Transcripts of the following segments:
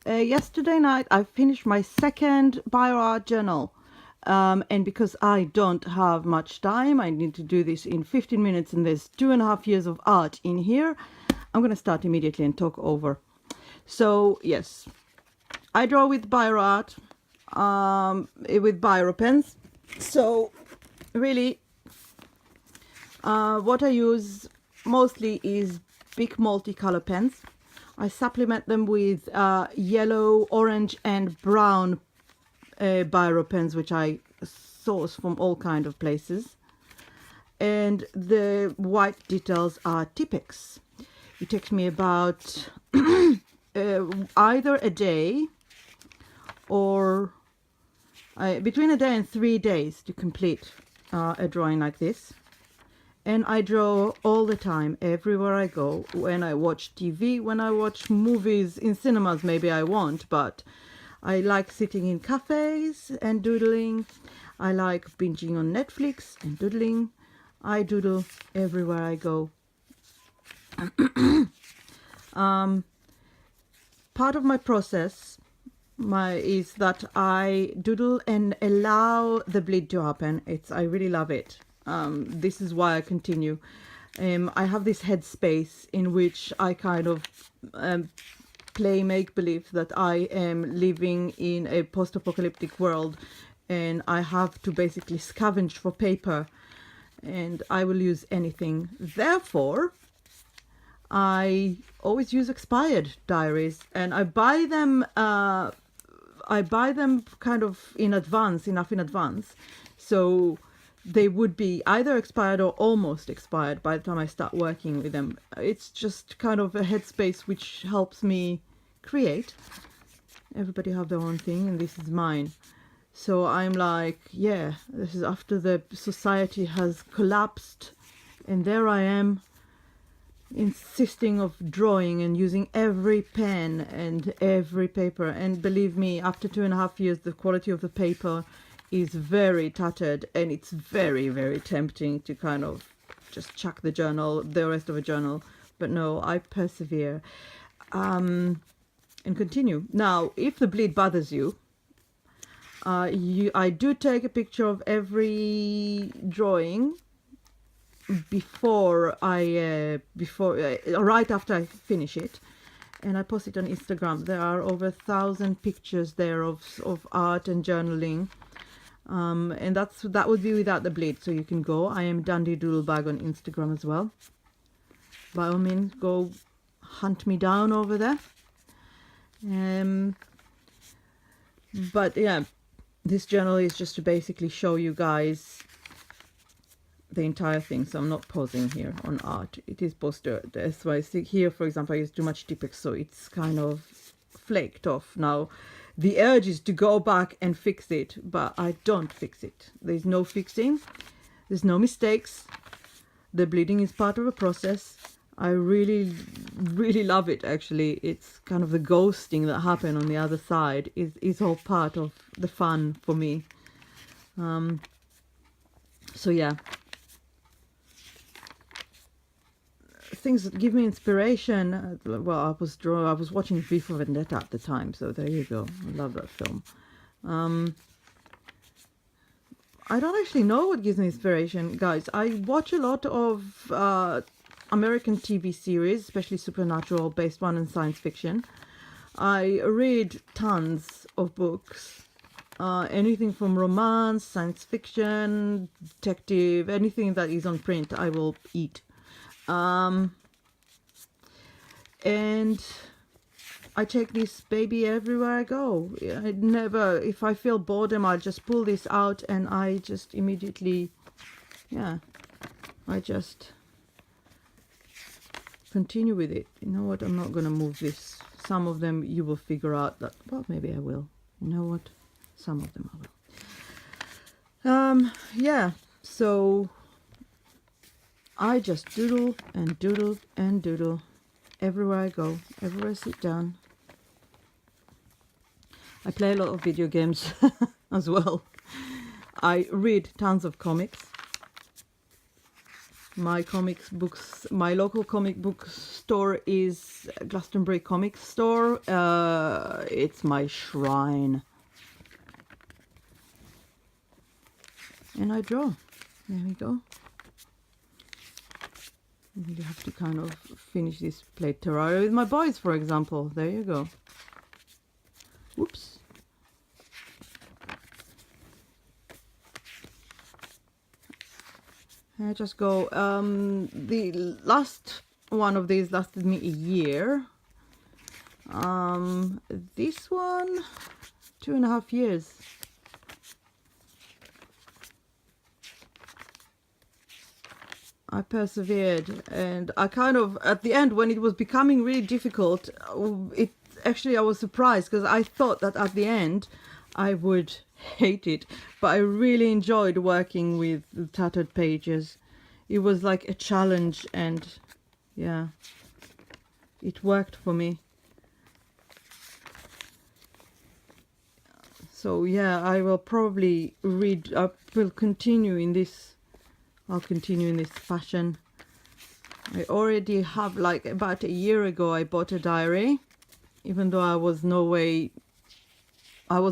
Yesterday night I finished my second Biro art journal. And because I don't have much time, I need to do this in 15 minutes, and there's 2.5 years of art in here. I'm going to start immediately and talk over. So, yes, I draw with Biro art, with Biro pens. So, really, what I use mostly is big multicolor pens. I supplement them with yellow, orange, and brown Biro pens, which I source from all kind of places. And the white details are Tipex. It takes me about either a day or between a day and 3 days to complete a drawing like this. And I draw all the time, everywhere I go. When I watch TV, when I watch movies in cinemas, maybe I won't, but I like sitting in cafes and doodling. I like binging on Netflix and doodling. I doodle everywhere I go. Part of my process is that I doodle and allow the bleed to happen. I really love it. This is why I continue. I have this headspace in which I kind of play make-believe that I am living in a post-apocalyptic world, and I have to basically scavenge for paper, and I will use anything. Therefore, I always use expired diaries, and I buy them kind of in advance, enough in advance, so they would be either expired or almost expired by the time I start working with them. It's just kind of a headspace which helps me create. Everybody have their own thing, and this is mine. So I'm like, yeah, this is after the society has collapsed, and there I am insisting of drawing and using every pen and every paper. And believe me, after 2.5 years, the quality of the paper is very tattered, and it's very, very tempting to kind of just chuck the rest of a journal. But no, I persevere and continue. Now, if the bleed bothers you, I do take a picture of every drawing right after I finish it, and I post it on Instagram. There are over 1,000 pictures there of art and journaling. And that would be without the bleed, so you can go. I am Dandy Doodlebag on Instagram as well. By all means, go hunt me down over there. But yeah, this journal is just to basically show you guys the entire thing, so I'm not pausing here on art. It is posted. That's why I see here, for example, I use too much Tipex, so it's kind of flaked off now. The urge is to go back and fix it, but I don't fix it. There's no fixing. There's no mistakes. The bleeding is part of a process. I really, really love it, actually. It's kind of the ghosting that happened on the other side is all part of the fun for me. So yeah. Things that give me inspiration. Well, I was watching V for Vendetta at the time, so there you go. I love that film. I don't actually know what gives me inspiration, guys. I watch a lot of American TV series, especially supernatural based one and science fiction. I read tons of books, anything from romance, science fiction, detective, anything that is on print I will eat. And I take this baby everywhere I go. If I feel boredom, I'll just pull this out and I just immediately, I just continue with it. You know what, I'm not going to move this. Some of them you will figure out that, well, maybe I will. You know what, some of them I will. Yeah, so I just doodle and doodle and doodle everywhere I go, everywhere I sit down. I play a lot of video games as well. I read tons of comics. My comics books, my local comic book store is Glastonbury Comic Store. It's my shrine. And I draw. There we go. You have to kind of finish this plate terraria with my boys, for example. There you go. Whoops. I just go. The last one of these lasted me a year. This one, 2.5 years. I persevered, and I kind of, at the end, when it was becoming really difficult, I was surprised, because I thought that at the end I would hate it, but I really enjoyed working with the tattered pages. It was like a challenge, and yeah, it worked for me. So yeah, I will probably continue in this. I'll continue in this fashion. I already have, like, about a year ago, I bought a diary, even though I was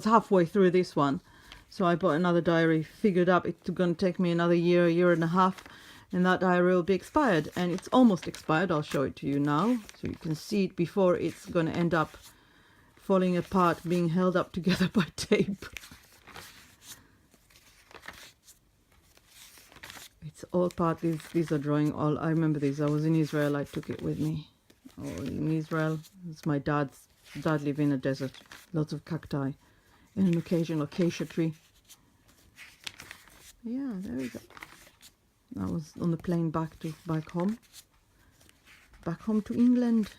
halfway through this one. So I bought another diary, figured out it's going to take me another year and a half, and that diary will be expired. And it's almost expired. I'll show it to you now, so you can see it before it's going to end up falling apart, being held up together by tape. It's all part, these are drawing all, I remember these, I was in Israel, I took it with me. Oh, in Israel, it's my dad lived in a desert, lots of cacti, and an occasional acacia tree. Yeah, there we go. I was on the plane back home to England.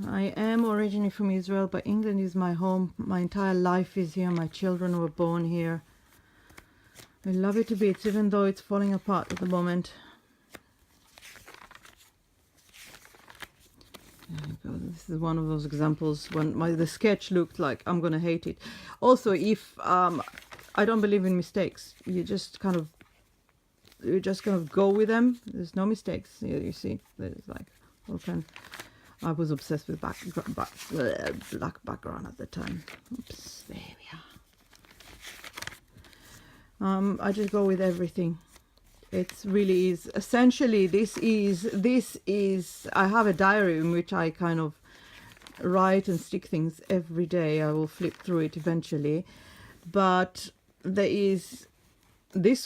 I am originally from Israel, but England is my home. My entire life is here, my children were born here. I love it to bits, even though it's falling apart at the moment. There you go. This is one of those examples when the sketch looked like I'm gonna hate it. Also, if I don't believe in mistakes, you just kind of go with them. There's no mistakes. Here you see, there's like all kind. I was obsessed with black background at the time. Oops, there we are. I just go with everything. It's really is essentially this is I have a diary in which I kind of write and stick things every day. I will flip through it eventually, but this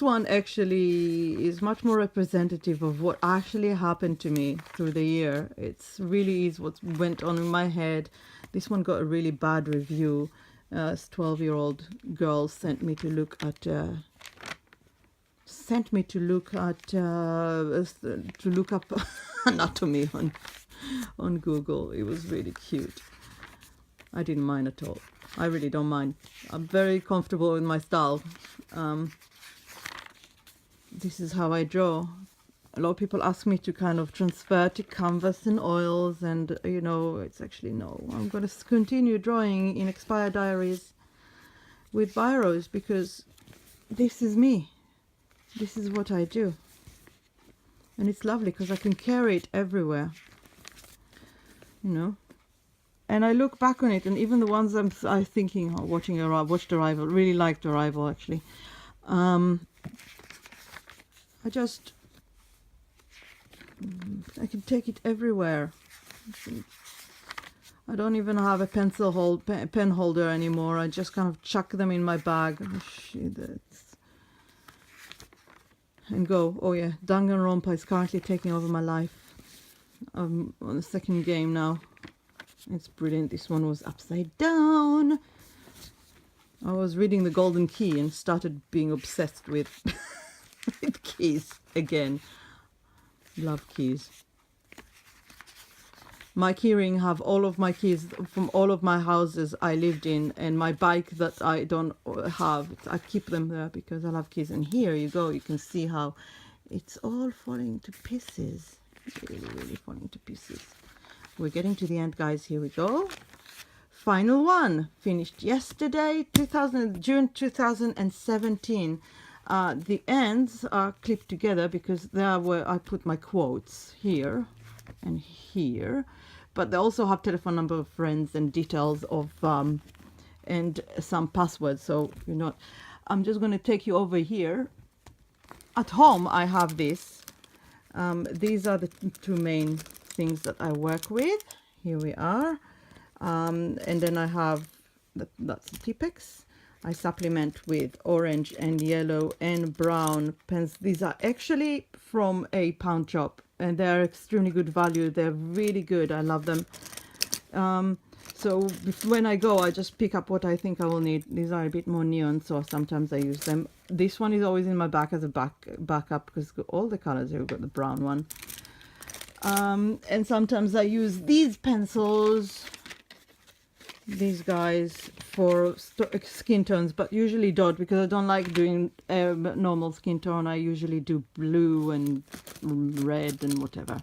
one actually is much more representative of what actually happened to me through the year. It's really is what went on in my head. This one got a really bad review. 12-year-old girl sent me to look up anatomy on Google. It was really cute. I didn't mind at all. I really don't mind. I'm very comfortable with my style. This is how I draw. A lot of people ask me to kind of transfer to canvas and oils, and you know, it's actually no. I'm going to continue drawing in expired diaries with Biros, because this is me. This is what I do. And it's lovely because I can carry it everywhere. You know? And I look back on it, and even the ones I'm thinking, watched Arrival, really liked Arrival actually. I can take it everywhere. I don't even have a pen holder anymore. I just kind of chuck them in my bag. Oh, shit, and go. Oh yeah, Danganronpa is currently taking over my life. I'm on the second game now. It's brilliant. This one was upside down. I was reading The Golden Key and started being obsessed with, with keys again. Love keys. My keyring have all of my keys from all of my houses I lived in, and my bike that I don't have, I keep them there because I love keys. And here you go, you can see how it's all falling to pieces. Really, really falling to pieces. We're getting to the end, guys. Here we go. Final one, finished yesterday, June 2017. The ends are clipped together because they are where I put my quotes, here and here. But they also have telephone number of friends and details of and some passwords. So you're not. I'm just going to take you over here. At home, I have this. These are the two main things that I work with. Here we are. And then I have that's the Tipex. I supplement with orange and yellow and brown pens. These are actually from a pound shop and they're extremely good value. They're really good. I love them. So when I go, I just pick up what I think I will need. These are a bit more neon, so sometimes I use them. This one is always in my bag as a backup because all the colors here. We've got the brown one. And sometimes I use these pencils, these guys, for skin tones, but usually dot because I don't like doing normal skin tone. I usually do blue and red and whatever.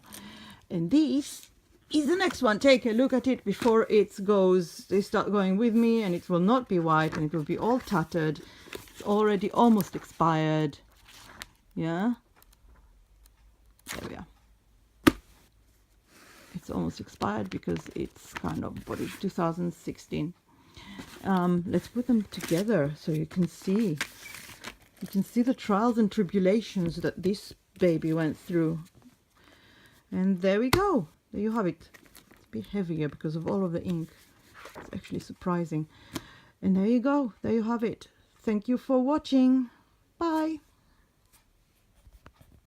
And this is the next one. Take a look at it before they start going with me, and it will not be white and it will be all tattered. It's already almost expired. Yeah, there we are. It's almost expired because it's kind of, what is 2016. Let's put them together so you can see the trials and tribulations that this baby went through. And there we go. There you have it. It's a bit heavier because of all of the ink. It's actually surprising. And there you go. There you have it. Thank you for watching. Bye.